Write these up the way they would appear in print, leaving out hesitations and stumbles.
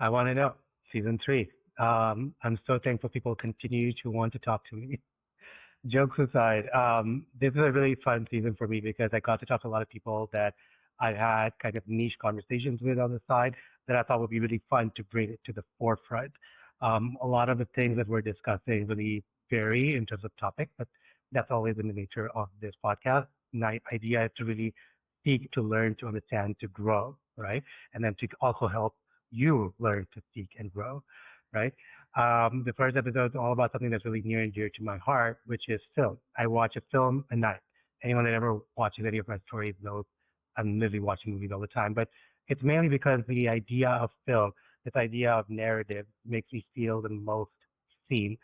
I want to know. Season three. I'm so thankful people continue to want to talk to me. Jokes aside, this is a really fun season for me because I got to talk to a lot of people that I had kind of niche conversations with on the side that I thought would be really fun to bring it to the forefront. A lot of the things that we're discussing really vary in terms of topic, but that's always in the nature of this podcast. My idea is to really seek to learn, to understand, to grow, right? And then to also help you learn to seek and grow, right? The first episode is all about something that's really near and dear to my heart, which is film. I watch a film a night. Anyone that ever watches any of my stories knows I'm literally watching movies all the time. But it's mainly because the idea of film, this idea of narrative, makes me feel the most seen.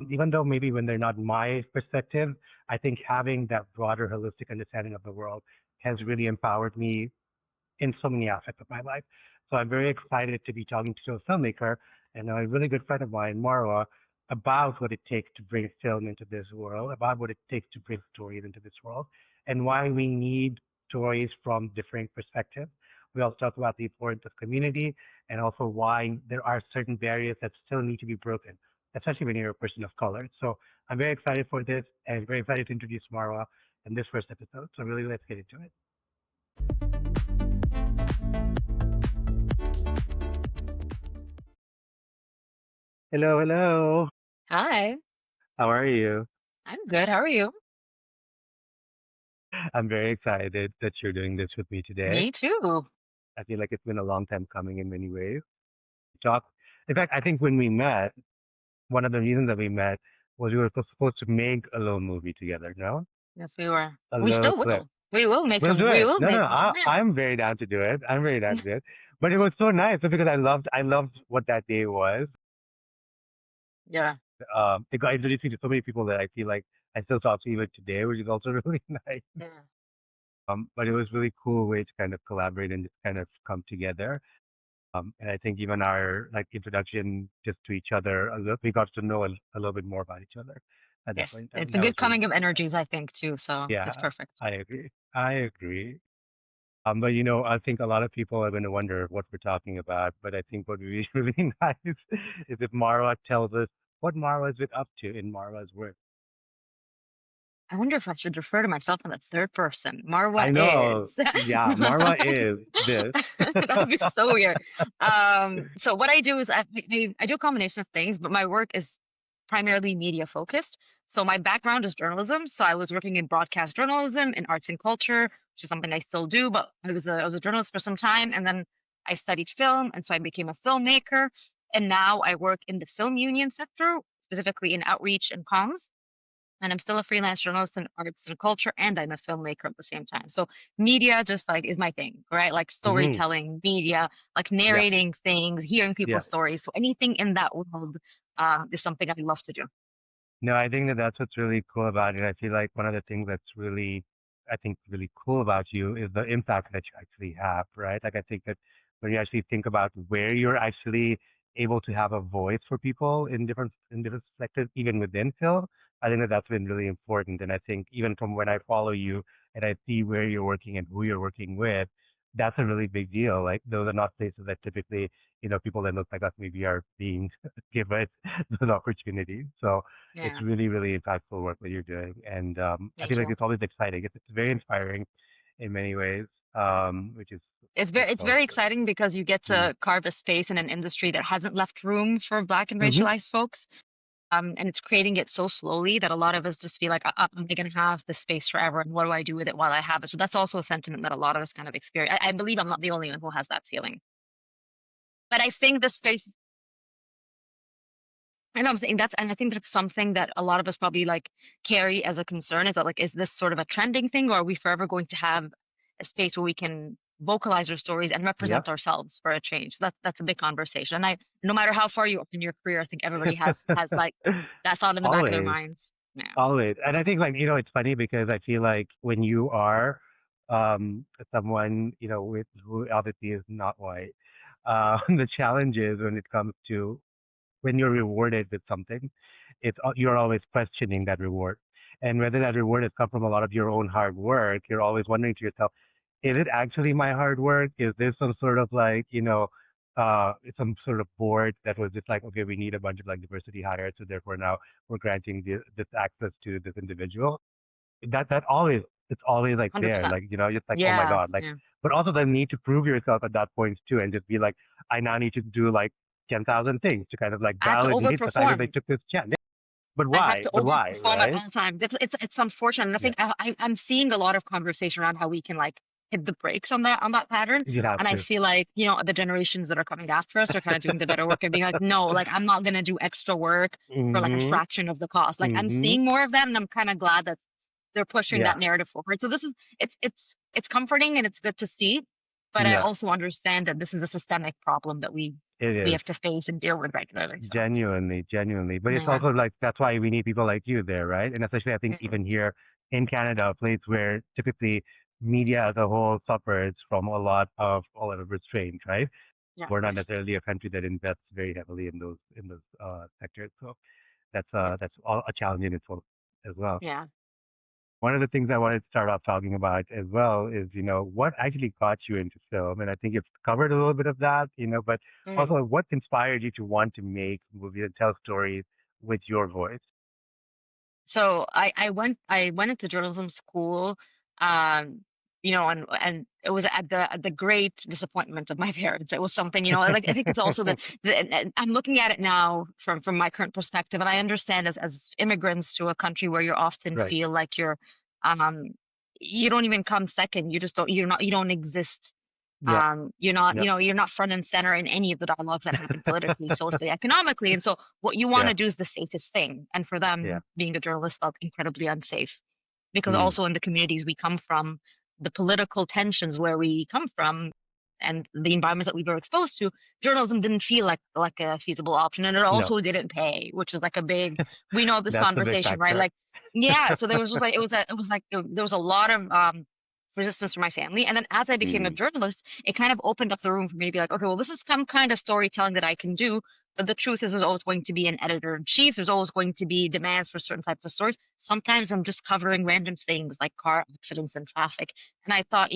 Even though maybe when they're not my perspective, I think having that broader, holistic understanding of the world has really empowered me in so many aspects of my life. So I'm very excited to be talking to a filmmaker and a really good friend of mine, Marwa, about what it takes to bring film into this world, about what it takes to bring stories into this world, and why we need stories from different perspectives. We also talk about the importance of community and also why there are certain barriers that still need to be broken, especially when you're a person of color. So I'm very excited for this and very excited to introduce Marwa in this first episode. So really, let's get into it. Hello, hello. Hi, How are you? I'm good. How are you? I'm very excited that you're doing this with me today. Me too. I feel like it's been a long time coming in many ways. Talk. In fact, I think when we met, one of the reasons that we met was we were supposed to make a little movie together, no? Yes, we were. A We little still clip. will. We will make We'll him. do We it. will No, no, make no. him. I'm very down to do it. I'm very down to do it. But it was so nice because I loved what that day was. Yeah. It got introduced me to so many people that I feel like I still talk to even today, which is also really nice. Yeah. But it was really cool way to kind of collaborate and just kind of come together. And I think even our like introduction just to each other, we got to know a little bit more about each other at that Yes. point in time. It's a That was good really, coming of really nice. energies, I think, too. So it's Yeah, perfect. I agree. I agree. But I think a lot of people are going to wonder what we're talking about. But I think what would be really nice is if Marwa tells us what Marwa has been up to in Marwa's work. I wonder if I should refer to myself in the third person. Marwa I know, is. yeah, Marwa is this. That would be so weird. So what I do is I do a combination of things, but my work is primarily media focused. So my background is journalism. So I was working in broadcast journalism, in arts and culture, which is something I still do, but I was a journalist for some time, and then I studied film, and so I became a filmmaker. And now I work in the film union sector, specifically in outreach and comms, and I'm still a freelance journalist in arts and culture, and I'm a filmmaker at the same time. So media just like is my thing, right? Like Hmm. storytelling, media, like Yeah, narrating things, hearing yeah. people's stories. So anything in that world is something I love to do. No, I think that that's what's really cool about it. I feel like one of the things that's really, I think, really cool about you is the impact that you actually have, right? Like, I think that when you actually think about where you're actually able to have a voice for people in different sectors, even within film, I think that that's been really important. And I think even from when I follow you and I see where you're working and who you're working with, that's a really big deal. Like, those are not places that typically, people that look like us maybe are being given those opportunities. So it's Yeah, really, really impactful work that you're doing, and I feel thank like you. it's always exciting. It's very inspiring in many ways, which is It's so very good. exciting because you get Mm. to carve a space in an industry that hasn't left room for Black and Hmm. racialized folks. And it's creating it so slowly that a lot of us just feel like, am I going to have this space forever? And what do I do with it while I have it? So that's also a sentiment that a lot of us kind of experience. I believe I'm not the only one who has that feeling. But I think the space, and I'm saying that's, and I think that's something that a lot of us probably like carry as a concern is that like, is this sort of a trending thing, or are we forever going to have a space where we can vocalize our stories and represent Yep. ourselves for a change? So that's a big conversation. And no matter how far you are in your career, I think everybody has like that thought in the back of their Always, minds. Yeah. always, and I think like it's funny because I feel like when you are someone with who obviously is not white, the challenge is when it comes to when you're rewarded with something, you're always questioning that reward. And whether that reward has come from a lot of your own hard work, you're always wondering to yourself, is it actually my hard work? Is this some sort of like, some sort of board that was just like, okay, we need a bunch of like diversity hires, so therefore now we're granting this access to this individual. That always, it's always like there, 100%. like it's like, oh my Yeah, god, like, yeah. but also the need to prove yourself at that point too, and just be like, I now need to do like 10,000 things to kind of like I had to validate the fact that they overperform. took this chance. But I have why? to But why? overperform at Right? all times. It's unfortunate. And I Yeah, think I'm seeing a lot of conversation around how we can like hit the brakes on that pattern. you have And I to. feel like, the generations that are coming after us are kind of doing the better work and being like, no, like I'm not gonna do extra work for like a Mm-hmm. fraction of the cost. Like I'm Mm-hmm. seeing more of that and I'm kind of glad that they're pushing Yeah. that narrative forward. So this is it's comforting and it's good to see, but I Yeah. also understand that this is a systemic problem that It we is. have to face and deal with regularly. So Genuinely, genuinely. But it's yeah. also like that's why we need people like you there, right? And especially I think Mm, even here in Canada, a place where typically media as a whole suffers from a lot of restraint, right? yeah, We're not right. necessarily a country that invests very heavily in those sectors. So Yeah. that's all a challenge in itself as well. Yeah. One of the things I wanted to start off talking about as well is, what actually got you into film? And I think you've covered a little bit of that, but Mm. also what inspired you to want to make movies and tell stories with your voice? So I went into journalism school, um, and it was at the great disappointment of my parents. It was something, like I think it's also and I'm looking at it now from my current perspective, and I understand as immigrants to a country where you often Right. feel like um you don't even come second. You don't exist. Yeah. You're not, Yeah. you're not front and center in any of the dialogues that happen politically, socially, economically. And so what you want Yeah. to do is the safest thing. And for Yeah. them, being a journalist felt incredibly unsafe because Mm. also in the communities we come from, the political tensions where we come from and the environments that we were exposed to, journalism didn't feel like a feasible option. And it No, also didn't pay, which is like a big, we know this that's the big conversation, right? factor. Like, yeah. So there was just like, there was a lot of, resistance from my family. And then as I became a Mm. journalist, it kind of opened up the room for me to be like, okay, well, this is some kind of storytelling that I can do. But the truth is, there's always going to be an editor in chief. There's always going to be demands for certain types of stories. Sometimes I'm just covering random things like car accidents and traffic. And I thought,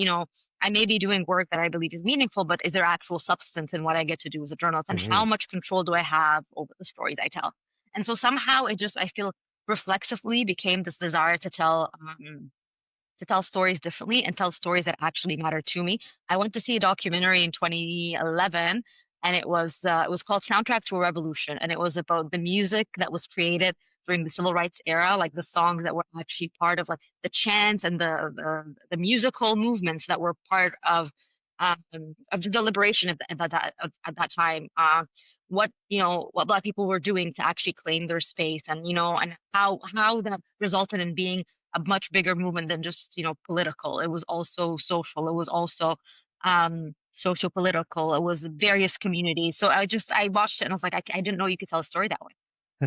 I may be doing work that I believe is meaningful, but is there actual substance in what I get to do as a journalist? And Hmm. how much control do I have over the stories I tell? And so somehow I feel reflexively became this desire to tell stories differently and tell stories that actually matter to me. I went to see a documentary in 2011, and it was called Soundtrack to a Revolution, and it was about the music that was created during the civil rights era, like the songs that were actually part of like the chants and the musical movements that were part um, of the liberation at that time. What Black people were doing to actually claim their space, and how that resulted in being a much bigger movement than just political. It was also social. It was also socio-political. It was various communities. So I watched it and I was like, I didn't know you could tell a story that way.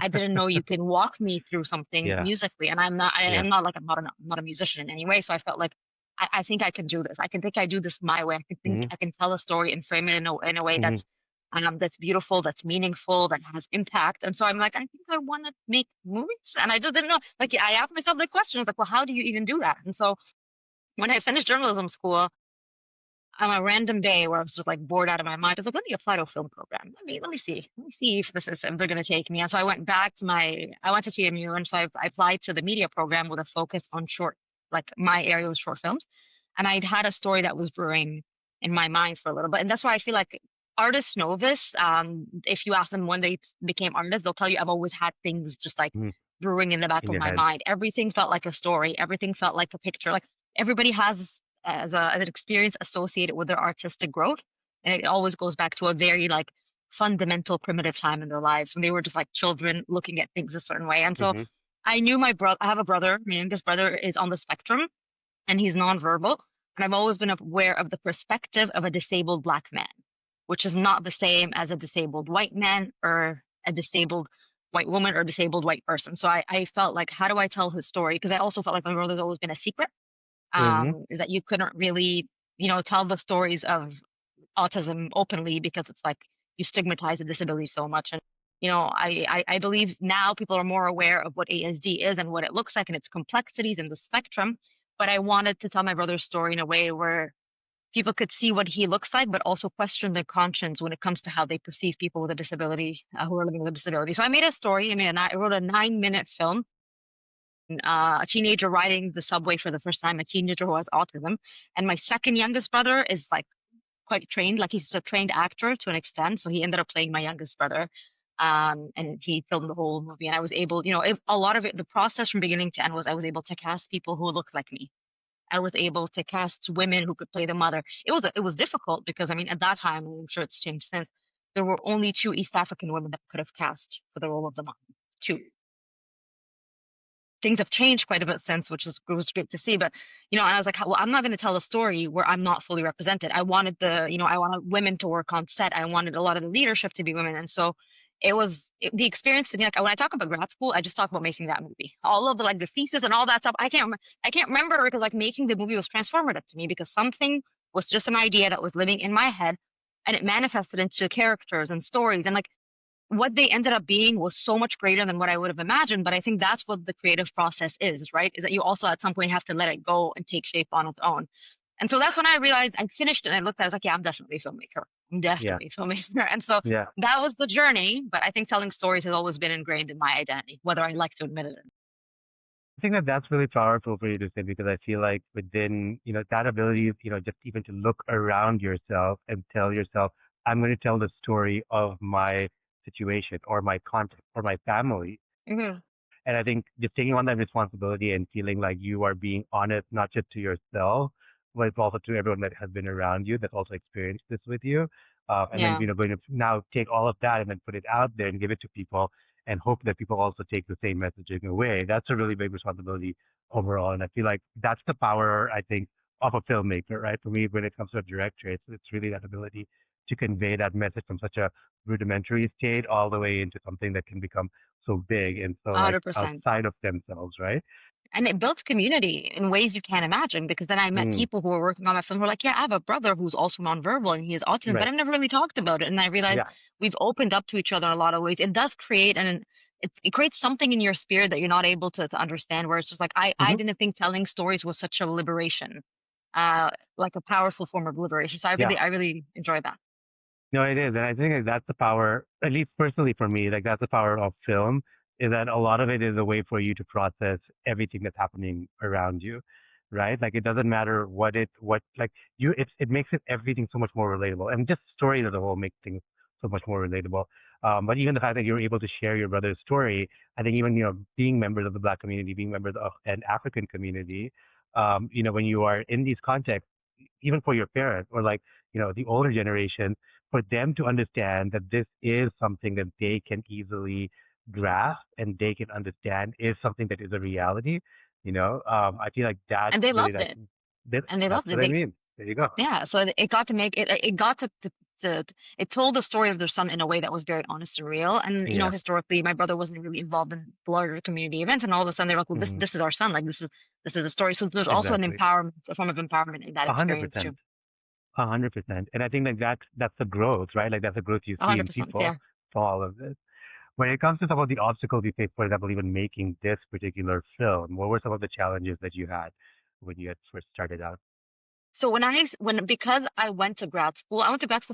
I didn't know you can walk me through something Yeah. musically. And I'm not I, Yeah. I'm not like I'm not a musician in any way. So I felt like I think I can do this. I can think I do this my way. I can think Hmm. I can tell a story and frame it in a way Hmm. that's beautiful, that's meaningful, that has impact. And so I'm like, I think I want to make movies. And I just didn't know. Like, I asked myself the question, I was like, well, how do you even do that? And so when I finished journalism school, on a random day where I was just like bored out of my mind, I was like, let me apply to a film program. Let me see if if they're going to take me. And so I went to TMU, and so I applied to the media program with a focus on short, like my area was short films, and I'd had a story that was brewing in my mind for a little bit, and that's why I feel like artists know this. If you ask them when they became artists, they'll tell you I've always had things just like Hmm. brewing in the back In of your my head. mind. Everything felt like a story. Everything felt like a picture. Like everybody has an experience associated with their artistic growth. And it always goes back to a very like fundamental primitive time in their lives when they were just like children looking at things a certain way. And so Hmm. I knew my brother, I have a brother, my youngest brother is on the spectrum and he's nonverbal. And I've always been aware of the perspective of a disabled Black man, which is not the same as a disabled white man or a disabled white woman or disabled white person. So I felt like, how do I tell his story? Because I also felt like my brother's always been a secret, Hmm. is that you couldn't really, tell the stories of autism openly because it's like you stigmatize the disability so much. And, I believe now people are more aware of what ASD is and what it looks like and its complexities and the spectrum. But I wanted to tell my brother's story in a way where people could see what he looks like, but also question their conscience when it comes to how they perceive people with a disability, who are living with a disability. So I made a story. I wrote a 9-minute film. A teenager riding the subway for the first time, a teenager who has autism, and my second youngest brother is like quite trained, like he's a trained actor to an extent. So he ended up playing my youngest brother. And he filmed the whole movie, and I was able, a lot of it, the process from beginning to end was I was able to cast people who looked like me. I was able to cast women who could play the mother. It was difficult because I mean at that time, I'm sure it's changed since, there were only two East African women that could have cast for the role of the mom. Two. Things have changed quite a bit since, which was great to see. But and I was like, well, I'm not going to tell a story where I'm not fully represented. I wanted I wanted women to work on set. I wanted a lot of the leadership to be women, and so the experience to me. Like when I talk about grad school, I just talk about making that movie. All of the like the thesis and all that stuff. I can't remember because like making the movie was transformative to me because something was just an idea that was living in my head, and it manifested into characters and stories and like what they ended up being was so much greater than what I would have imagined. But I think that's what the creative process is, right? Is that you also at some point have to let it go and take shape on its own. And so that's when I realized I finished it and I looked at it, I was like, yeah, I'm definitely a filmmaker. I'm Yeah. definitely a filmmaker. And so Yeah. that was the journey. But I think telling stories has always been ingrained in my identity, whether I like to admit it or not. I think that that's really powerful for you to say because I feel like within, that ability, just even to look around yourself and tell yourself, I'm going to tell the story of my situation or my context or my family. Mm-hmm. And I think just taking on that responsibility and feeling like you are being honest, not just to yourself, but also to everyone that has been around you that's also experienced this with you. And then, Yeah. going to now take all of that and then put it out there and give it to people and hope that people also take the same messaging away. That's a really big responsibility overall. And I feel like that's the power, I think, of a filmmaker, right? For me, when it comes to a director, it's really that ability to convey that message from such a rudimentary state all the way into something that can become so big and so like 100%. outside of themselves, right? And it built community in ways you can't imagine because then I met Mm, people who were working on my film who were like, yeah, I have a brother who's also nonverbal and he has autism, but right. I've never really talked about it. And I realized Yeah. we've opened up to each other in a lot of ways. It does create and it creates something in your spirit that you're not able to understand where it's just like I Hmm. didn't think telling stories was such a liberation, like a powerful form of liberation. So Yeah. I really enjoyed that. No, it is. And I think like, that's the power, at least personally for me, like that's the power of film, is that a lot of it is a way for you to process everything that's happening around you, right? Like it doesn't matter like it makes everything so much more relatable. And just stories as a whole make things so much more relatable. But even the fact that you're able to share your brother's story, I think even, being members of the Black community, being members of an African community, when you are in these contexts, even for your parents or like, the older generation, for them to understand that this is something that they can easily grasp and they can understand is something that is a reality. I feel like that's And they really loved like it. that. And they That's loved it. what I mean. There you go. Yeah, so it got to make it got to it told the story of their son in a way that was very honest and real. And Yeah. historically, my brother wasn't really involved in larger community events, and all of a sudden they're like, "Well, Hmm. this is our son. Like this is a story." So there's also an Exactly. empowerment, a form of empowerment in that A hundred experience percent. too. 100%. And I think like that's the growth, right? Like that's the growth you see in 100%. people Yeah. for all of this. When it comes to some of the obstacles you faced, for example, even making this particular film, what were some of the challenges that you had when you had first started out? So because I went to grad school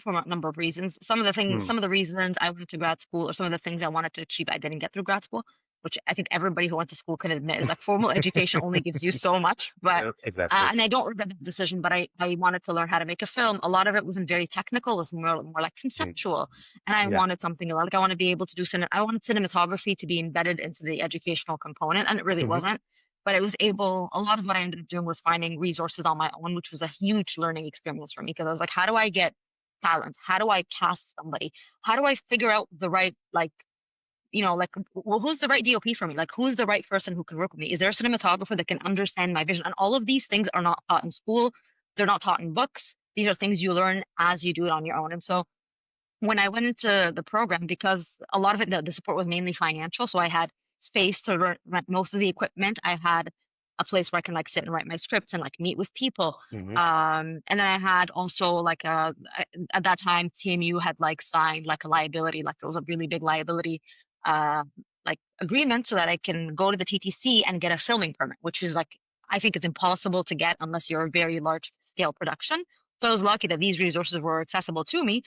for a number of reasons. Mm, Some of the reasons I went to grad school, or some of the things I wanted to achieve, I didn't get through grad school, which I think everybody who went to school can admit is like formal education only gives you so much. But exactly. and I don't regret that decision. But I wanted to learn how to make a film. A lot of it wasn't very technical; it was more like Mm, conceptual. And I yeah. wanted something like I want to be able to I wanted cinematography to be embedded into the educational component, and it really Hmm. wasn't. But a lot of what I ended up doing was finding resources on my own, which was a huge learning experience for me because I was like, how do I get talent? How do I cast somebody? How do I figure out the right, like, who's the right DOP for me? Like, who's the right person who can work with me? Is there a cinematographer that can understand my vision? And all of these things are not taught in school. They're not taught in books. These are things you learn as you do it on your own. And so when I went into the program, because a lot of it, the support was mainly financial, so I had space to rent most of the equipment. I had a place where I can like sit and write my scripts and like meet with people. Hmm. And then I had also at that time TMU had like signed like a liability, like it was a really big liability, uh, like agreement, so that I can go to the TTC and get a filming permit, which is like I think it's impossible to get unless you're a very large scale production. So I was lucky that these resources were accessible to me.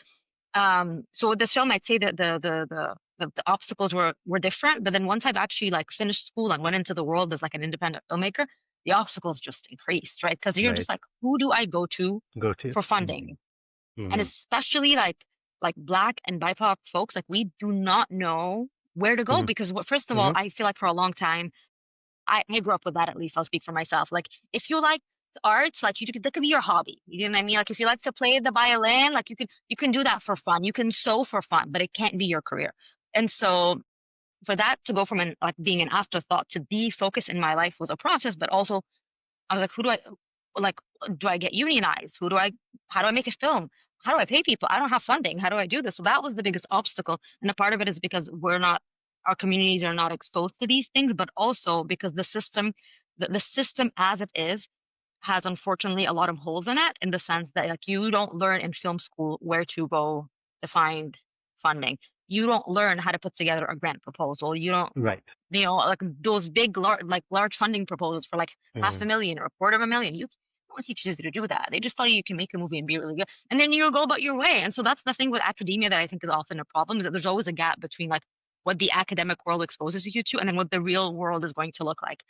So with this film, I'd say that the obstacles were different, but then once I've actually like finished school and went into the world as like an independent filmmaker, the obstacles just increased, right? Because you're just Right. like, who do I go to Go to. for Mm-hmm. funding? And Mm-hmm. especially like Black and BIPOC folks, like we do not know where to go Mm-hmm. because first of all, Mm-hmm. I feel like for a long time I grew up with that. At least I'll speak for myself. Like if you like arts, like that could be your hobby. You know what I mean? Like if you like to play the violin, like you can do that for fun. You can sew for fun, but it can't be your career. And so for that to go from like being an afterthought to the focus in my life was a process. But also I was like, who do I like? Do I get unionized? How do I make a film? How do I pay people? I don't have funding. How do I do this? So that was the biggest obstacle. And a part of it is because our communities are not exposed to these things, but also because the system as it is has unfortunately a lot of holes in it in the sense that like you don't learn in film school where to go to find funding. You don't learn how to put together a grant proposal. You don't, Right. like those big, large funding proposals for like half Mm-hmm. a million or a quarter of a million. No one teaches you to do that. They just tell you can make a movie and be really good, and then you go about your way. And so that's the thing with academia that I think is often a problem is that there's always a gap between like what the academic world exposes you to and then what the real world is going to look like.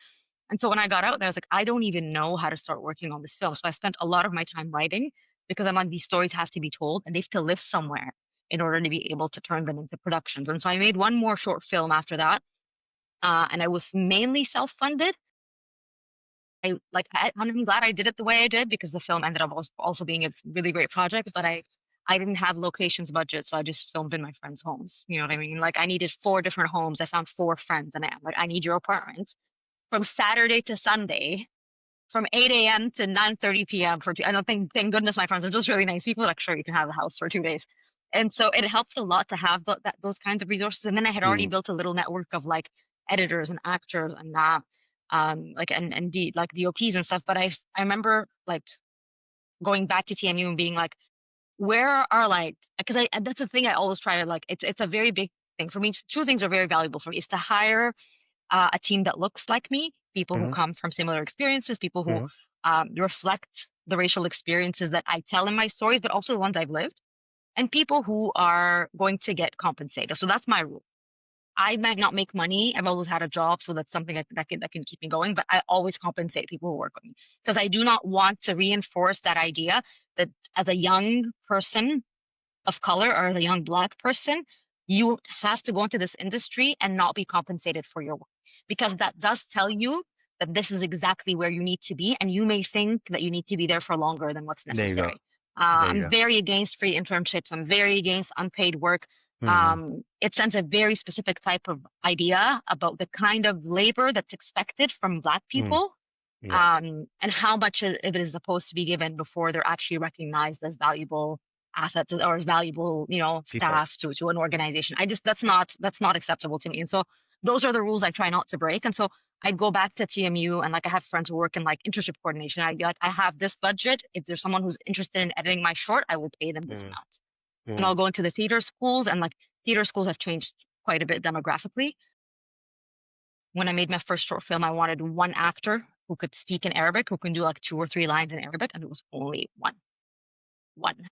And so when I got out there, I was like, I don't even know how to start working on this film. So I spent a lot of my time writing because I'm like, these stories have to be told and they have to live somewhere in order to be able to turn them into productions. And so I made one more short film after that. And I was mainly self-funded. I'm glad I did it the way I did because the film ended up also being a really great project. But I didn't have locations budget, so I just filmed in my friends' homes. You know what I mean? Like I needed 4 different homes. I found 4 friends, and I'm like, I need your apartment from Saturday to Sunday, from 8 a.m. to 9:30 p.m. for two. I don't think, thank goodness, my friends are just really nice people. Like, sure, you can have the house for 2 days. And so it helped a lot to have those kinds of resources. And then I had already Mm-hmm. built a little network of like editors and actors and like and like DOPs and stuff. But I remember like going back to TMU and being like, where are like because I that's the thing I always try to like it's a very big thing for me. Two things are very valuable for me is to hire a team that looks like me, people who Mm-hmm. come from similar experiences, people who Mm-hmm. reflect the racial experiences that I tell in my stories, but also the ones I've lived, and people who are going to get compensated. So that's my rule. I might not make money. I've always had a job, so that's something that can keep me going. But I always compensate people who work with me because I do not want to reinforce that idea that as a young person of color or as a young Black person, you have to go into this industry and not be compensated for your work because that does tell you that this is exactly where you need to be, and you may think that you need to be there for longer than what's There you go. necessary. There you I'm go. very against free internships. I'm very against unpaid work. Mm-hmm. It sends a very specific type of idea about the kind of labor that's expected from Black Mm. people, Yeah. and how much of it is supposed to be given before they're actually recognized as valuable assets or as valuable, People. staff to an organization. That's not acceptable to me. And so those are the rules I try not to break. And so I'd go back to TMU and like I have friends who work in like internship coordination. I'd be like, I have this budget. If there's someone who's interested in editing my short, I will pay them this Mm. amount. And Mm. I'll go into the theater schools and like theater schools have changed quite a bit demographically. When I made my first short film, I wanted one actor who could speak in Arabic, who can do like 2 or 3 lines in Arabic, and it was only one. One.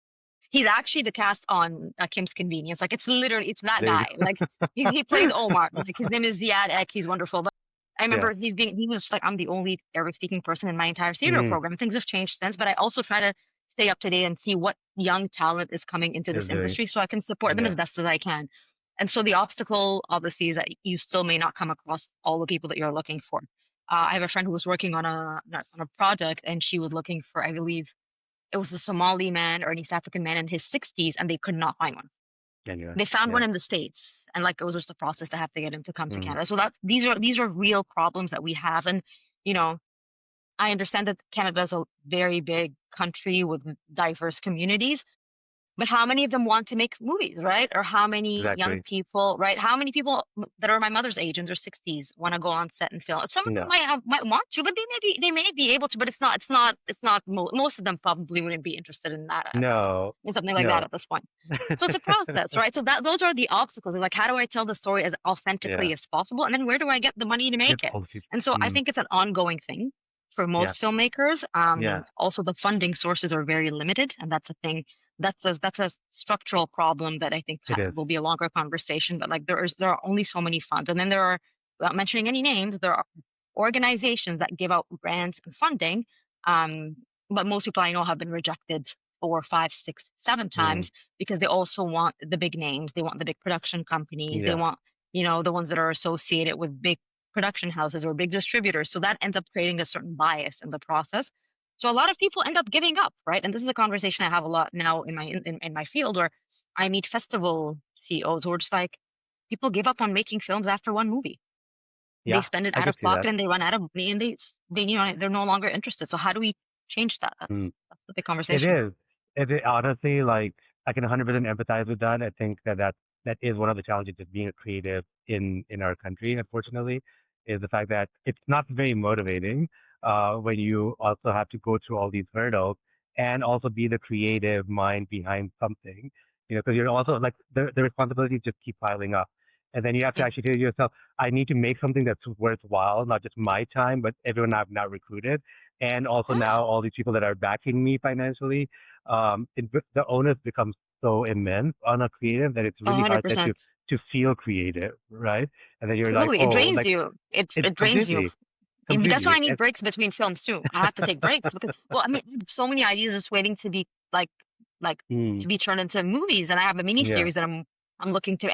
He's actually the cast on Kim's Convenience. Like it's that There you guy. go. Like he plays Omar. Like his name is Ziad Ek. He's wonderful. But I Yeah. remember he was just like I'm the only Arabic speaking person in my entire theater Mm. program. Things have changed since, but I also try to stay up to date and see what young talent is coming into Is this doing. industry so I can support them Yeah. as best as I can. And so the obstacle obviously is that you still may not come across all the people that you're looking for. I have a friend who was working on a project and she was looking for, I believe, it was a Somali man or an East African man in his 60s, and they could not find one. Anyway. They found Yeah. one in the States, and like it was just a process to have to get him to come to Mm. Canada. So that these are real problems that we have, and you know, I understand that Canada is a very big country with diverse communities, but how many of them want to make movies, right? Or how many young Exactly. people, right? How many people that are my mother's age in their 60s want to go on set and film? Some of them No. might want to, but they may be able to, but it's not most of them probably wouldn't be interested in that No. in something like that No. at this point. So it's a process, right? So those are the obstacles. Like how do I tell the story as Yeah. authentically as possible? And then where do I get the money to Get make it? all the people. And so I Mm. think it's an ongoing thing for Yeah. most filmmakers. Yeah. Also, the funding sources are very limited, and that's a thing. That's a structural problem that I think It is. will be a longer conversation. But like there are only so many funds, and then there are, without mentioning any names, there are organizations that give out grants and funding. Um, but most people I know have been rejected 4, 5, 6, 7 Mm. times because they also want the big names. They want the big production companies. They Yeah. want, the ones that are associated with big production houses or big distributors. So that ends up creating a certain bias in the process. So a lot of people end up giving up, right? And this is a conversation I have a lot now in my field, where I meet festival CEOs who are just like, people give up on making films after one movie. They Yeah. spend it I out could of see that. pocket and they run out of money, and they're no longer interested. So how do we change that? Mm. That's the big It conversation. is. It is honestly like I can 100% empathize with that. I think that is one of the challenges of being a creative in our country, unfortunately, is the fact that it's not very motivating when you also have to go through all these hurdles and also be the creative mind behind something. Because you're also like the responsibilities just keep piling up. And then you have to Mm. actually tell yourself, I need to make something that's worthwhile, not just my time, but everyone I've now recruited and also Yeah, now all these people that are backing me financially, the onus becomes so immense on a creative that it's a really hundred hard then to percent. to feel creative, right? And then you're like, Absolutely, it oh, drains like you. it It drains you. completely, And that's why completely. I need breaks between films too. I have to take breaks because, well, I mean, I have so many ideas just waiting to be like Mm, to be turned into movies, and I have a mini yeah. series that I'm looking to.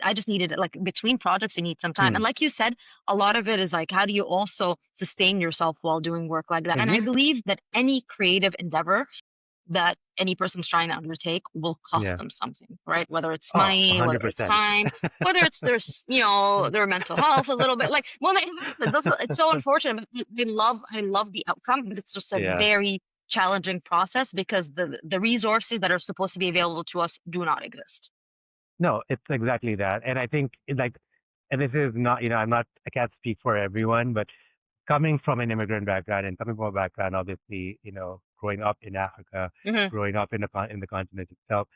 I just needed it, like between projects. You need some time, and Mm, like you said, a lot of it is like, how do you also sustain yourself while doing work like that? And I mm-hmm. believe that any creative endeavor that any person's trying to undertake will cost Yeah. them something, right? Whether it's Oh, money, whether it's 100%. time, whether it's their mental health a little bit. Like, well, it happens. It's so unfortunate. But I love the outcome, but it's just a Yeah. very challenging process because the resources that are supposed to be available to us do not exist. No, it's exactly that. And I think like, and this is not, I can't speak for everyone, but coming from an immigrant background and coming from a background, obviously, growing up in Africa, Hmm. growing up in the continent itself,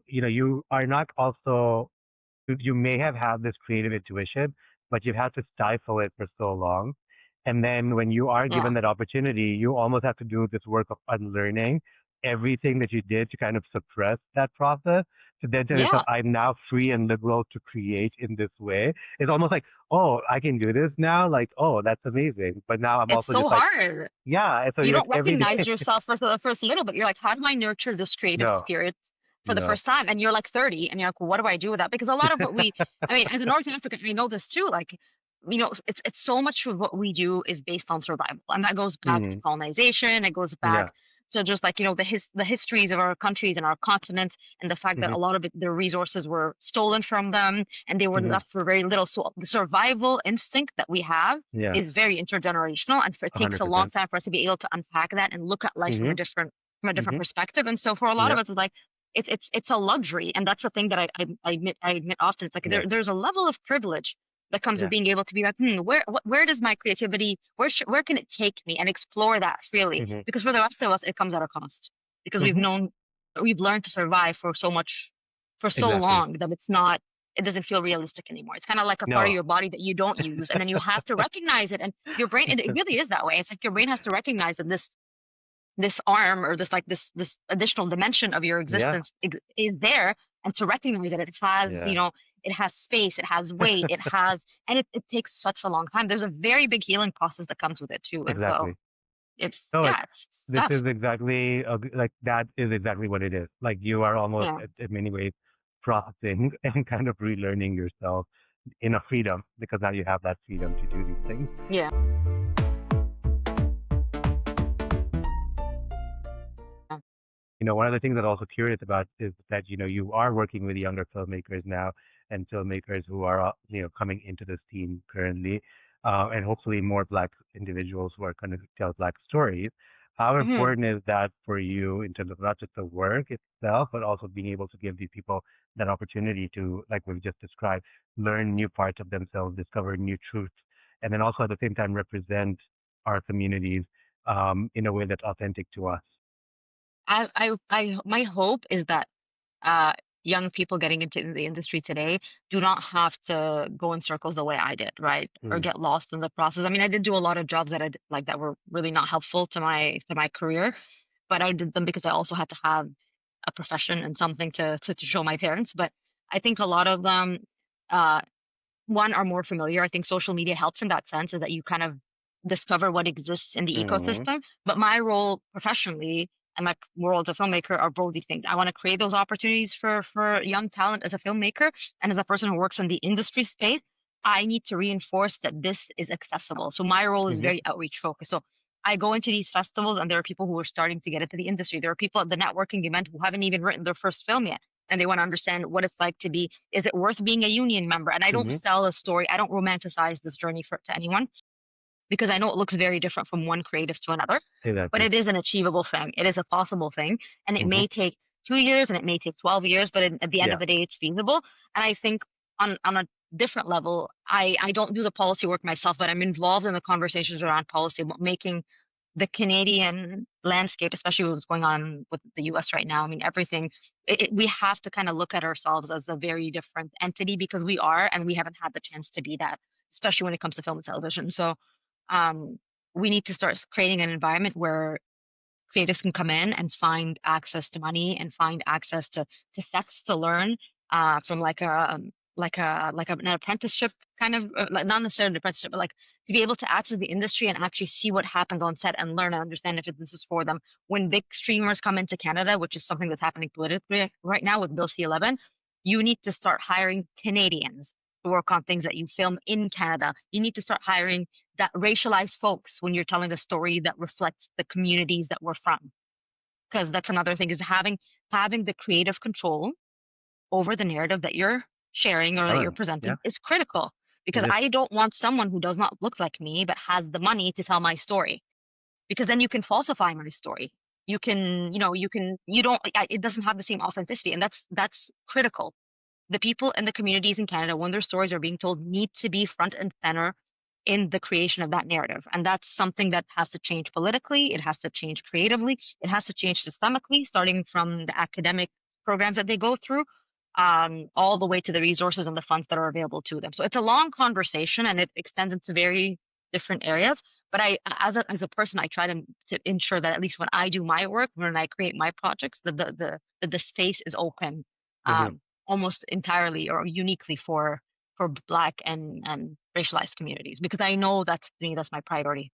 you are not also you may have had this creative intuition, but you've had to stifle it for so long. And then when you are Yeah. given that opportunity, you almost have to do this work of unlearning everything that you did to kind of suppress that process. To then tell yourself, Yeah. I'm now free and liberal to create in this way. It's almost like, oh, I can do this now. Like, oh, that's amazing. But now I'm It's also so just like, hard. yeah. And so You you're like don't every recognize day. yourself for the first little bit. You're like, how do I nurture this creative No, spirit for the no. first time? And you're like 30, and you're like, well, what do I do with that? Because a lot of what I mean, as a North African, I know this too. Like, it's so much of what we do is based on survival, and that goes back to Mm, colonization. It goes yeah. back to just like the histories of our countries and our continents, and the fact that Hmm. a lot of their resources were stolen from them, and they were Hmm. left for very little. So the survival instinct that we have Yeah. is very intergenerational, and it takes a long 100%. time for us to be able to unpack that and look at life Hmm. from a different Hmm. perspective. And so for a lot of Yep. us, it's like it's a luxury, and that's the thing that I admit often. It's like Yeah. there's a level of privilege that comes with Yeah. being able to be like, where does my creativity, where can it take me, and explore that freely. Hmm. Because for the rest of us, it comes at a cost because Hmm. we've learned to survive for so Exactly. long that it doesn't feel realistic anymore. It's kind of like a part of No. your body that you don't use, and then you have to recognize it. And your brain, and it really is that way. It's like your brain has to recognize that this arm, or this additional dimension of your Yeah. existence is there, and to recognize that it has, Yeah. it has space, it has weight, and it takes such a long time. There's a very big healing process that comes with it too. And so Exactly. it's, No, yeah, it's this tough. is exactly like that is exactly what it is. Like you are almost Yeah. in many ways processing and kind of relearning yourself in a freedom because now you have that freedom to do these things. Yeah. One of the things that I'm also curious about is that, you are working with younger filmmakers now and filmmakers who are, coming into this team currently, and hopefully more Black individuals who are going to tell Black stories. How Hmm. important is that for you in terms of not just the work itself, but also being able to give these people that opportunity to, like we've just described, learn new parts of themselves, discover new truths, and then also at the same time represent our communities in a way that's authentic to us? My hope is that uh young people getting into the industry today do not have to go in circles the way I did, right? Or Mm, get lost in the process. I mean, I did do a lot of jobs that I did, like that were really not helpful to my career, but I did them because I also had to have a profession and something to show my parents. But I think a lot of them, uh, one, are more familiar. I think social media helps in that sense, is that you kind of discover what exists in the mm, ecosystem. But my role professionally and my role as a filmmaker are both these things. I want to create those opportunities for young talent as a filmmaker and as a person who works in the industry space. I need to reinforce that this is accessible. So my role is mhm, very outreach focused. So I go into these festivals and there are people who are starting to get into the industry. There are people at the networking event who haven't even written their first film yet. And they want to understand what it's like to be, is it worth being a union member? And I don't mhm. sell a story. I don't romanticize this journey to anyone because I know it looks very different from one creative to another, but Exactly. it is an achievable thing. It is a possible thing. And it Mhm. may take 2 years and it may take 12 years, but at the end Yeah. of the day, it's feasible. And I think on a different level, I don't do the policy work myself, but I'm involved in the conversations around policy about making the Canadian landscape, especially with what's going on with the US right now. I mean, everything, we have to kind of look at ourselves as a very different entity because we are, and we haven't had the chance to be that, especially when it comes to film and television. So um, we need to start creating an environment where creatives can come in and find access to money and find access to sets to learn from an apprenticeship kind of like not necessarily an apprenticeship, but like to be able to access the industry and actually see what happens on set and learn and understand if this is for them. When big streamers come into Canada, which is something that's happening politically right now with Bill C-11, you need to start hiring Canadians to work on things that you film in Canada. You need to start hiring that racialized folks when you're telling a story that reflects the communities that we're from. Because that's another thing, is having the creative control over the narrative that you're sharing or that you're Telling. Yeah. presenting is critical. Because It is. I don't want someone who does not look like me but has the money to tell my story. Because then you can falsify my story. You can, you don't. It doesn't have the same authenticity, and that's critical. The people in the communities in Canada, when their stories are being told, need to be front and center in the creation of that narrative. And that's something that has to change politically, it has to change creatively, it has to change systemically, starting from the academic programs that they go through, all the way to the resources and the funds that are available to them. So it's a long conversation and it extends into very different areas. But as a person, I try to ensure that at least when I do my work, when I create my projects, the space is open, Mhm. um, almost entirely or uniquely for Black and racialized communities because I know that's to me that's my priority.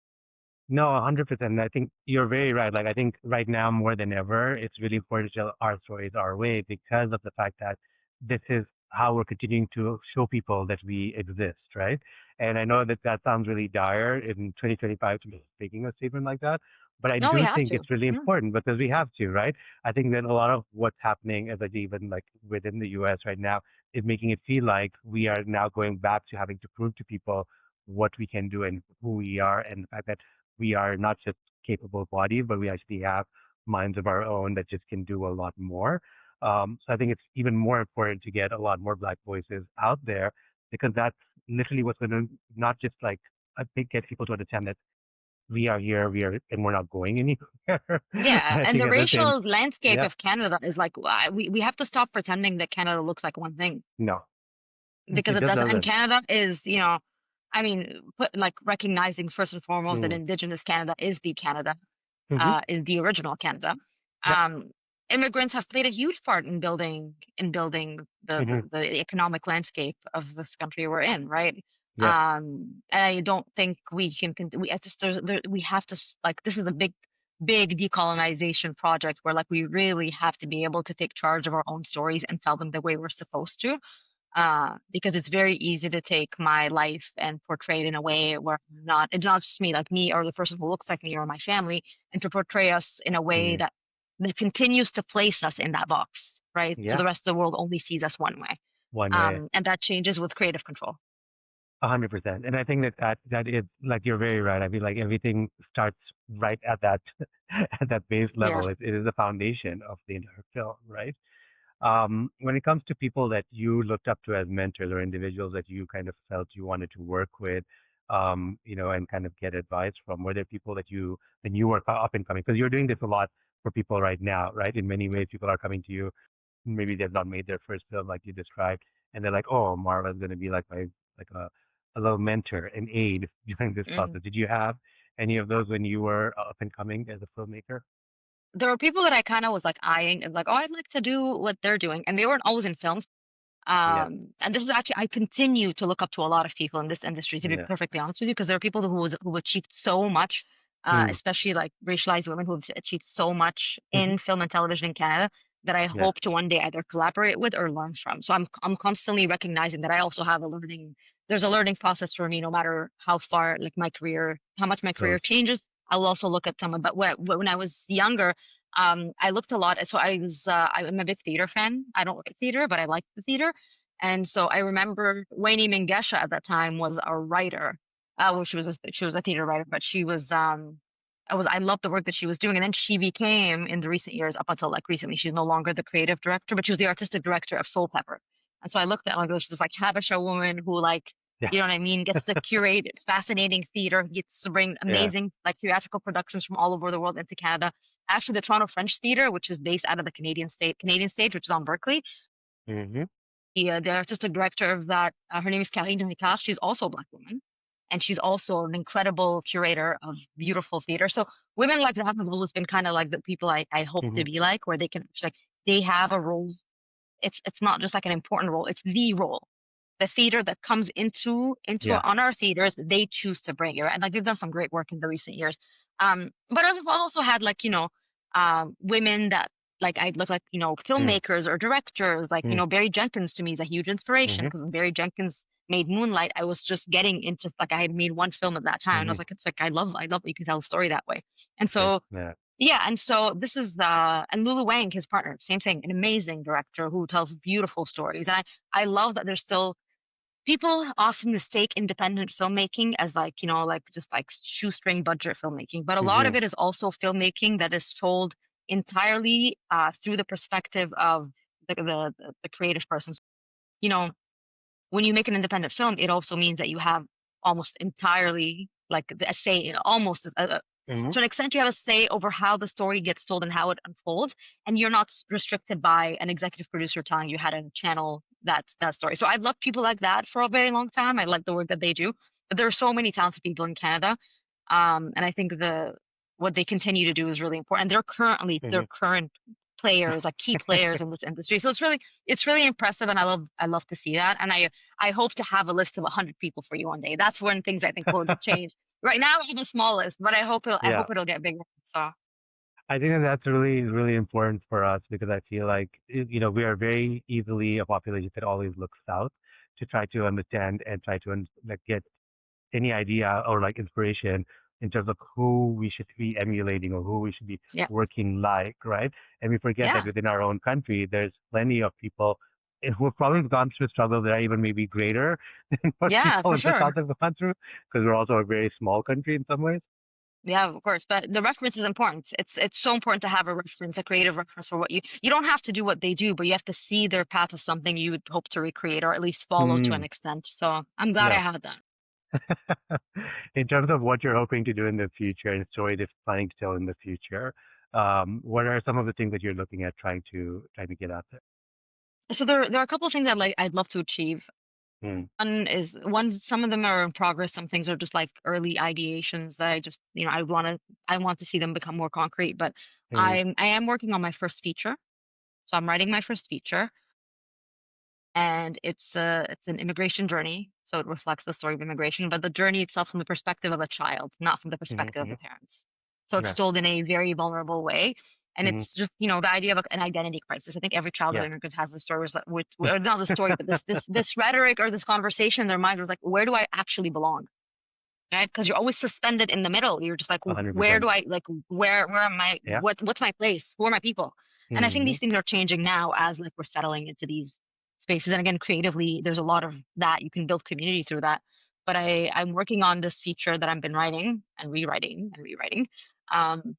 No, 100%. I think you're very right. Like, I think right now more than ever, it's really important to tell our stories our way because of the fact that this is how we're continuing to show people that we exist, right? And I know that that sounds really dire in 2025 to be making a statement like that, but I No, we do have think to. it's really Yeah. important because we have to, right? I think that a lot of what's happening, as like even like within the US right now, is making it feel like we are now going back to having to prove to people what we can do and who we are, and the fact that we are not just capable bodies, but we actually have minds of our own that just can do a lot more. So I think it's even more important to get a lot more Black voices out there because that's literally what's going to not just like I think get people to understand that we are here, we are, and we're not going anywhere. Yeah, But I and think the at the same, racial landscape yeah, of Canada is like we have to stop pretending that Canada looks like one thing no, because it it just doesn't. And doesn't. Canada is, I mean, like recognizing first and foremost that Mm. Indigenous Canada is the Canada, Hmm. is the original Canada. Yeah. Um, Immigrants have played a huge part in building Hmm. the economic landscape of this country we're in, right? Yeah. And I don't think we can. We I just we have to like this is a big decolonization project where like we really have to be able to take charge of our own stories and tell them the way we're supposed to, because it's very easy to take my life and portray it in a way where it's not just me, like me or the person who looks like me or my family, and to portray us in a way Mm. that continues to place us in that box, right? So Yeah. the rest of the world only sees us one way. One way. And that changes with creative control. 100%. And I think that that is like you're very right. I feel like everything starts right at that at that base Yeah. level. It is the foundation of the entire film, right? When it comes to people that you looked up to as mentors or individuals that you kind of felt you wanted to work with, and kind of get advice from, were there people that when you were up and coming? Because you're doing this a lot for people right now, right? In many ways, people are coming to you maybe they've not made their first film like you described, and they're like, oh, Marva's going to be like my like a little mentor and aid during this Mm. process. Did you have any of those when you were up and coming as a filmmaker? There were people that I kind of was like eyeing and like, oh, I'd like to do what they're doing, and they weren't always in films. Yeah, And this is actually, I continue to look up to a lot of people in this industry, to be yeah. perfectly honest with you, because there are people who've achieved so much, Mm. especially like racialized women who've achieved so much Hmm. in film and television in Canada that I Yeah, hope to one day either collaborate with or learn from. So I'm constantly recognizing that I also have there's a learning process for me, no matter how far like my career, how much my career sure. changes. I will also look at someone. But when I was younger, I looked a lot. So I'm a big theater fan. I don't look at theater, but I like the theater. And so I remember Wayne Mengesha at that time was a writer. Well, she was a theater writer, but I loved the work that she was doing. And then she became, in the recent years, up until like recently, she's no longer the creative director, but she was the artistic director of Soul Pepper. And so I looked at her, like, this is like Habesha woman who like, Yeah, you know what I mean, gets to curate fascinating theater, gets to bring yeah. amazing like theatrical productions from all over the world into Canada. Actually, the Toronto French Theater, which is based out of the Canadian stage, which is on Berkeley, Mm-hmm. the artistic director of that, her name is Karine Ricard. She's also a Black woman, and she's also an incredible curator of beautiful theater. So women like that have always been kind of like the people I hope Mm-hmm. to be like, where they can like they have a role. It's not just like an important role; it's the role. The theater that comes into Yeah. on our theaters, they choose to bring it, right? And like they've done some great work in the recent years. But as I've also had like women that like I look like Mm. filmmakers or directors, like Mm. Barry Jenkins to me is a huge inspiration Mm-hmm. because when Barry Jenkins made Moonlight, I was just getting into like I had made one film at that time, and I Mm-hmm. was like, it's like I love that you can tell a story that way, and Great. so. Yeah. Yeah, and so this is and Lulu Wang, his partner, same thing, an amazing director who tells beautiful stories. And I love that there's still people often mistake independent filmmaking as like like just like shoestring budget filmmaking, but a lot Mm-hmm. of it is also filmmaking that is told entirely through the perspective of the creative person. you know when you make an independent film, it also means that you have almost entirely like a say, almost Mm-hmm. to an extent, you have a say over how the story gets told and how it unfolds, and you're not restricted by an executive producer telling you how to channel that story. So I've loved people like that for a very long time. I like the work that they do, but there are so many talented people in Canada, and I think what they continue to do is really important. And they're Mm-hmm. current players, like key players in this industry. So it's really impressive, and I love to see that. And I hope to have a list of 100 people for you one day. That's when things I think will change. Right now, I have a small list, but I Yeah. hope it'll get bigger. So I think that that's really, really important for us because I feel like, we are very easily a population that always looks south to try to understand and try to like get any idea or like inspiration in terms of who we should be emulating or who we should be yeah, working like, right? And we forget that yeah, within our own country, there's plenty of people who have probably gone through struggles that are even maybe greater than what yeah, people for in the sure. south have gone through because we're also a very small country in some ways. Yeah, of course. But the reference is important. It's so important to have a reference, a creative reference for what you don't have to do what they do, but you have to see their path as something you would hope to recreate or at least follow to an Mm, extent. So I'm glad I yeah. had that. In terms of what you're hoping to do in the future and story that's planning to tell in the future, what are some of the things that you're looking at trying to get out there? So there are a couple of things I'd love to achieve. Mm, Some of them are in progress, some things are just like early ideations that I just, I want to see them become more concrete, but mm, I am working on my first feature. So I'm writing my first feature, and it's an immigration journey, so it reflects the story of immigration, but the journey itself from the perspective of a child, not from the mhm, perspective of the mhm. parents. So it's Yeah. told in a very vulnerable way, and Mhm. it's just the idea of an identity crisis. I think every child of Yeah. immigrants has this story, or not the story, but this rhetoric or this conversation in their mind was like, where do I actually belong? Right? Because you're always suspended in the middle. You're just like, where 100%. do I like? Where am I? Yeah. What's my place? Who are my people? And I think Mhm. these things are changing now as like we're settling into these spaces. And again, creatively, there's a lot of that you can build community through that. But I'm working on this feature that I've been writing and rewriting and rewriting. Um,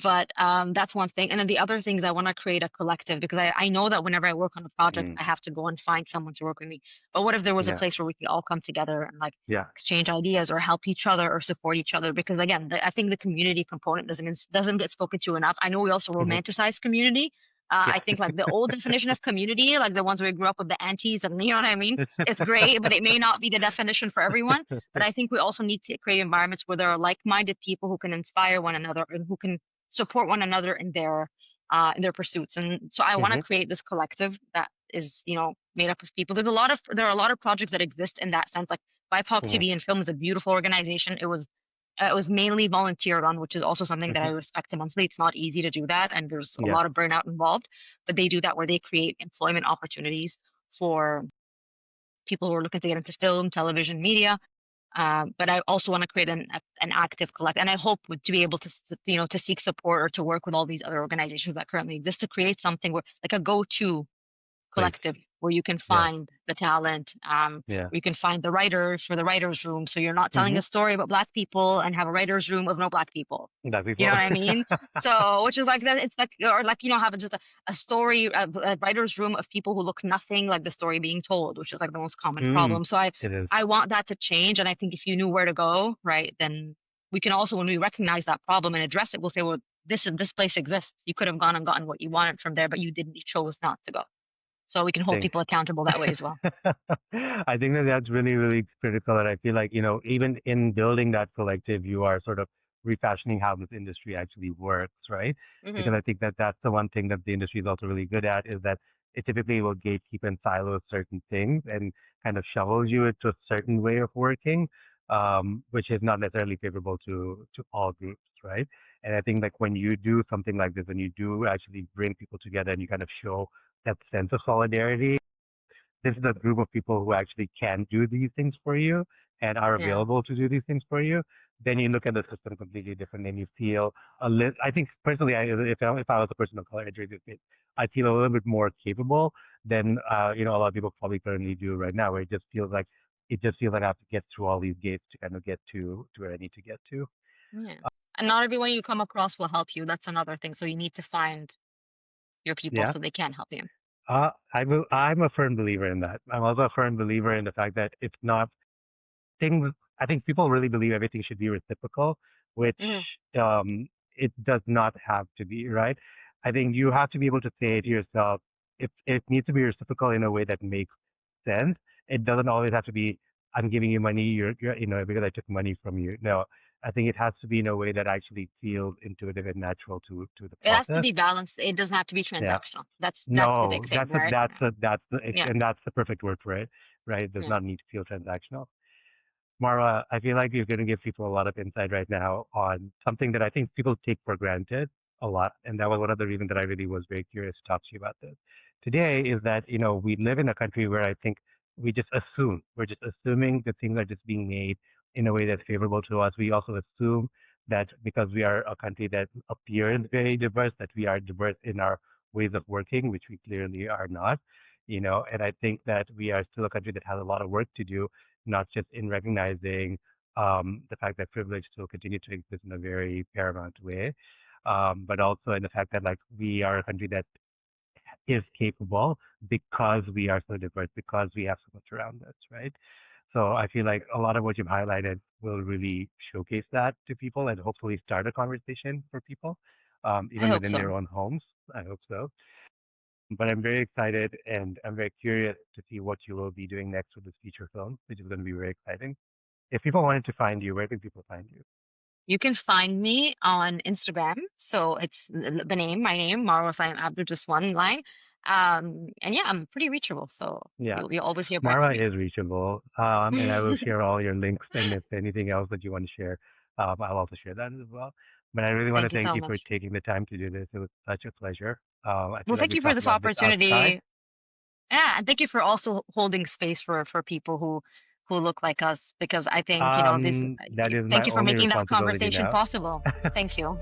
but that's one thing. And then the other thing is I want to create a collective because I know that whenever I work on a project, Mm. I have to go and find someone to work with me. But what if there was a Yeah. place where we could all come together and like Yeah. exchange ideas or help each other or support each other? Because again, I think the community component doesn't get spoken to enough. I know we also Mhm. romanticize community, Yeah. I think like the old definition of community, like the ones where we grew up with the aunties and you know what I mean, it's great, but it may not be the definition for everyone. But I think we also need to create environments where there are like-minded people who can inspire one another and who can support one another in their pursuits. And so I want to Hmm. create this collective that is, made up of people. There are a lot of projects that exist in that sense. Like BIPOC Hmm. TV and Film is a beautiful organization. It was mainly volunteer run, which is also something that I Hmm. respect immensely. It's not easy to do that, and there's a Yeah. lot of burnout involved. But they do that where they create employment opportunities for people who are looking to get into film, television, media. But I also want to create an active collect, and I hope to be able to seek support or to work with all these other organizations that currently exist to create something where like a go-to Place. collective where you can Yeah. find the talent, Yeah. where you can find the writers for the writers' room. So you're not telling Hmm. a story about Black people and have a writers' room of no Black people. That You know people. what I mean? So, which is like that. It's like, or like, have just a story, a writer's room of people who look nothing like the story being told, which is like the most common Mm, problem. So it is. I want that to change. And I think if you knew where to go, right, then we can also, when we recognize that problem and address it, we'll say, well, this place exists. You could have gone and gotten what you wanted from there, but you didn't. You chose not to go. So we can hold Think. people accountable that way as well. I think that that's really, really critical. And I feel like, even in building that collective, you are sort of refashioning how this industry actually works, right? Because Hmm. I think that that's the one thing that the industry is also really good at is that it typically will gatekeep and silo certain things and kind of shovels you into a certain way of working, which is not necessarily favorable to all groups, right? And I think like when you do something like this, when you do actually bring people together and you kind of show that sense of solidarity, this is a group of people who actually can do these things for you and are Yeah. available to do these things for you, then you look at the system completely different and you feel I think personally, if I was a person of color entering this space, I feel a little bit more capable than, a lot of people probably currently do right now, where it just feels like I have to get through all these gates to kind of get to where I need to get to. Yeah. And not everyone you come across will help you. That's another thing. So you need to find your people Yeah. so they can help you. I'm a firm believer in that. I'm also a firm believer in the fact that it's not things. I think people really believe everything should be reciprocal, which Hmm. it does not have to be, right? I think you have to be able to say to yourself, if it needs to be reciprocal in a way that makes sense. It doesn't always have to be, I'm giving you money, because I took money from you. No, I think it has to be in a way that actually feels intuitive and natural to the It has to process. be balanced. It doesn't have to be Yeah. transactional. That's the big No, thing, right? Yeah. that's the perfect word for it, right? It does Yeah. not need to feel transactional. Marwa, I feel like you're going to give people a lot of insight right now on something that I think people take for granted a lot. And that was one of the reasons that I really was very curious to talk to you about this. Today is that, we live in a country where I think we're just assuming that things are just being made in a way that's favorable to us. We also assume that because we are a country that appears very diverse, that we are diverse in our ways of working, which we clearly are not, and I think that we are still a country that has a lot of work to do, not just in recognizing the fact that privilege still continues to exist in a very paramount way, but also in the fact that like we are a country that is capable because we are so diverse, because we have so much around us, right? So I feel like a lot of what you've highlighted will really showcase that to people and hopefully start a conversation for people, I even hope within so. their own homes. I hope so. But I'm very excited and I'm very curious to see what you will be doing next with this feature film, which is going to be very exciting. If people wanted to find you, where can people find you? You can find me on Instagram. So it's the name, my name, Marwa Siam Abdou, just one line. And yeah, I'm pretty reachable. So Yeah, you'll always hear back from Marwa me. is reachable, and I will share all your links. And if anything else that you want to share, I'll also share that as well. But I really want to Thank you thank so you for much. taking the time to do this. It was such a pleasure. I Well, feel like thank you we've for talked this about this outside. opportunity. Yeah, and thank you for also holding space for people who look like us because I think, this That is my thank you for only making that responsibility conversation now. possible. Thank you.